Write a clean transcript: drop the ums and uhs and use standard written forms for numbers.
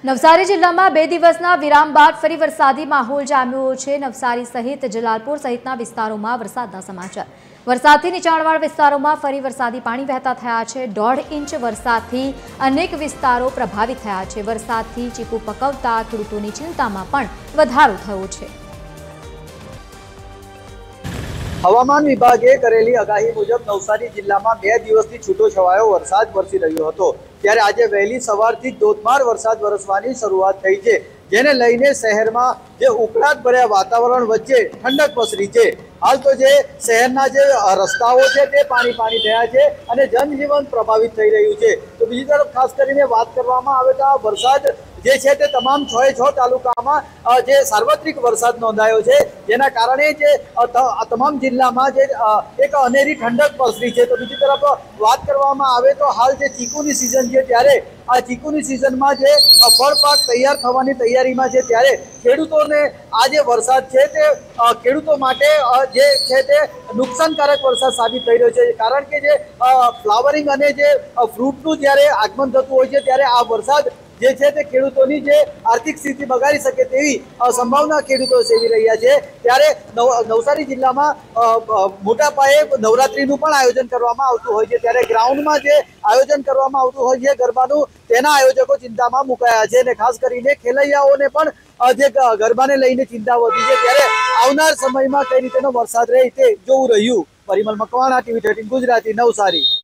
નવસારી જિલ્લામાં 2 દિવસના વિરામ બાદ ફરી વરસાદી માહોલ જામ્યો છે। નવસારી સહિત જલાલપુર સહિતના વિસ્તારોમાં વરસાદના સમાચાર। વરસાદથી નીચાણવાળા વિસ્તારોમાં ફરી વરસાદી પાણી વહેતા થયા છે। 1.5 ઇંચ વરસાદથી અનેક વિસ્તારો પ્રભાવિત થયા છે। વરસાદથી ચીકુ પકવતા ખેડૂતોની ચિંતામાં પણ વધારો થયો છે। હવામાન વિભાગે કરેલી આગાહી મુજબ નવસારી જિલ્લામાં 2 દિવસથી છૂટોછવાયો વરસાદ વરસી રહ્યો હતો, ત્યારે આજે વહેલી સવારથી ધોધમાર વરસાદ વરસવાની શરૂઆત થઈ છે, જેને લઈને શહેરમાં જે ઉકળાટ ભર્યા વાતાવરણ વચ્ચે ઠંડક પ્રસરી છે। હાલ તો જે શહેરના જે રસ્તાઓ છે તે પાણી થયા છે અને જનજીવન પ્રભાવિત થઈ રહ્યું છે। તો બીજી તરફ ખાસ કરીને વાત કરવામાં આવે તો આ વરસાદ જે છે તે તમામ 6 તાલુકામાં જે સાર્વત્રિક વરસાદ નોંધાયો છે, જેના કારણે જે તમામ જિલ્લામાં જે એક અનેરી ઠંડક પ્રસરી છે। તો બીજી તરફ વાત કરવામાં આવે તો હાલ જે ચીકુની સિઝન છે, ત્યારે આ ચીકુની સિઝનમાં જે ફળ પાક તૈયાર થવાની તૈયારીમાં છે, ત્યારે ખેડૂતોને આ જે વરસાદ છે તે ખેડૂતો માટે જે છે તે નુકસાનકારક વરસાદ સાબિત થઈ રહ્યો છે, કારણ કે જે ફ્લાવરિંગ અને જે ફ્રૂટનું જ્યારે આગમન થતું હોય છે, ત્યારે આ વરસાદ જે છે તે ખેડૂતોની જે આર્થિક સ્થિતિ બગાડી શકે તેવી સંભાવના ખેડૂતો સેવી રહ્યા છે। ત્યારે નવસારી જિલ્લામાં મોટા પાયે નવરાત્રીનું પણ આયોજન કરવામાં આવતું હોય છે, ત્યારે ગ્રાઉન્ડમાં જે આયોજન કરવામાં આવતું હોય છે ગરબાનું, તેના આયોજકો ચિંતામાં મુકાયા છે અને ખાસ કરીને ખેલૈયાઓને પણ જે ગરબાને લઈને ચિંતા વધી છે, ત્યારે આવનાર સમયમાં કઈ રીતેનો વરસાદ રહે તે જોવું રહ્યું। પરિમલ મકવાણા, TV 13 ગુજરાતી, નવસારી।